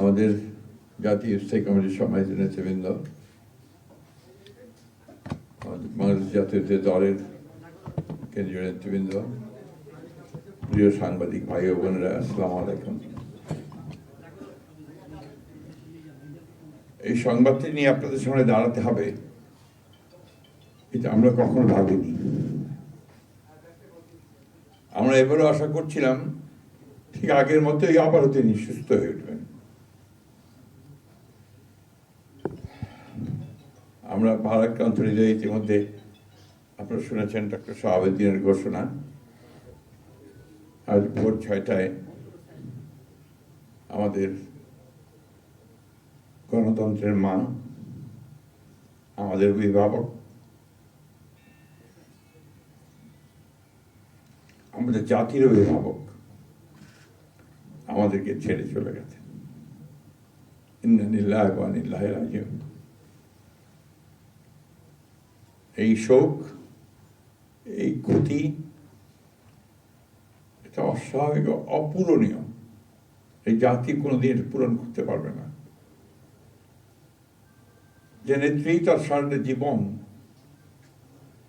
আমাদের জাতীয় স্থায়ী কমিটির সম্মানিত নেতৃবৃন্দ, বাংলাদেশ জাতীয় দলের কেন্দ্রীয় নেতৃবৃন্দ, প্রিয় সাংবাদিক ভাই ও বোনেরা, আসসালামু আলাইকুম। এই সংবাদটি নিয়ে আপনাদের সামনে দাঁড়াতে হবে, এটা আমরা কখনো ভাবিনি। আমরা এবারও আশা করছিলাম ঠিক আগের মতোই আবারও তিনি সুস্থ হয়ে উঠবেন। আমরা ভারাক্রান্ত হৃদয়ে ইতিমধ্যে আপনারা শুনেছেন ডক্টর শাহাবুদ্দিনের ঘোষণা। আজ ভোর 6টায় আমাদের গণতন্ত্রের মা, আমাদের অভিভাবক, আমাদের জাতির অভিভাবক আমাদেরকে ছেড়ে চলে গেছে। ইন্না লিল্লাহি ওয়া ইন্না ইলাইহি রাজিউন। এই শোক, এই ক্ষতি, এটা অস্বাভাবিক, অপূরণীয়। এই জাতি কোনোদিন এটা পূরণ করতে পারবে না। যে নেত্রী তার সারাটা জীবন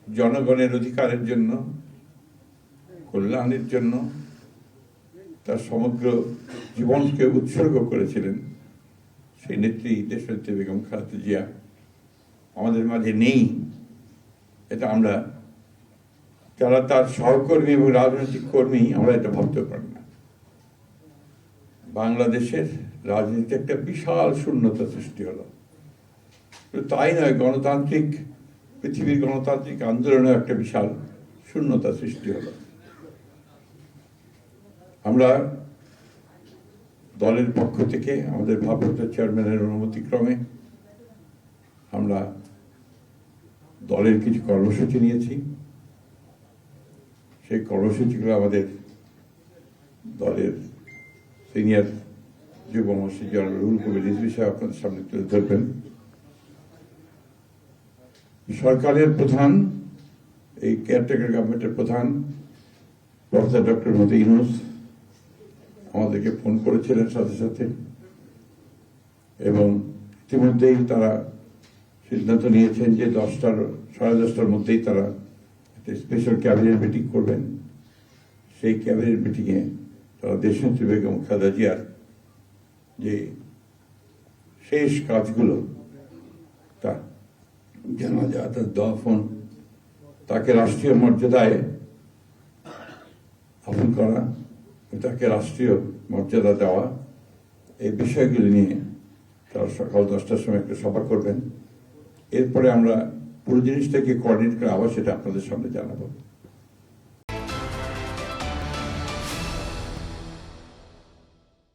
জনগণের অধিকারের জন্য, কল্যাণের জন্য তার সমগ্র জীবনকে উৎসর্গ করেছিলেন, সেই নেত্রী দেশনেত্রী বেগম খালেদা জিয়া আমাদের মাঝে নেই। এটা আমরা যারা তার সহকর্মী এবং রাজনৈতিক কর্মী, আমরা এটা ভাবতে পারি না। বাংলাদেশের রাজনীতিতে একটা বিশাল শূন্যতা সৃষ্টি হলো। তাই নয়, গণতান্ত্রিক পৃথিবীর গণতান্ত্রিক আন্দোলনে একটা বিশাল শূন্যতা সৃষ্টি হলো। আমরা দলের পক্ষ থেকে আমাদের ভারপ্রাপ্ত চেয়ারম্যানের অনুমতিক্রমে আমরা দলের কিছু কর্মসূচি নিয়েছি। সেই কর্মসূচিগুলো আমাদের দলের সিনিয়র যুব মহাসচিব জনাব রুহুল কবির রিজভী সাহেব আপনাদের সামনে তুলে ধরবেন। সরকারের প্রধান, এই কেয়ারটেকার গভর্নমেন্টের প্রধান প্রফেসর ডক্টর মোহাম্মদ ইউনূস আমাদেরকে ফোন করেছিলেন সাথে সাথে, এবং ইতিমধ্যেই তারা সিদ্ধান্ত নিয়েছেন যে 10টার মধ্যেই তারা একটা স্পেশাল ক্যাবিনেট মিটিং করবেন। সেই ক্যাবিনেট মিটিংয়ে তারা দেশনেত্রী বেগম খালেদা জিয়ার যে শেষ কাজগুলো, তা জানাজা, তার দফন, তাকে রাষ্ট্রীয় মর্যাদায় দাফন করা, তাকে রাষ্ট্রীয় মর্যাদা দেওয়া, এই বিষয়গুলি নিয়ে তারা সকাল 10টার সময় একটা সভা করবেন। এরপরে আমরা পুরো জিনিসটাকে কোঅর্ডিনেট করে আবার সেটা আপনাদের সামনে জানাবো।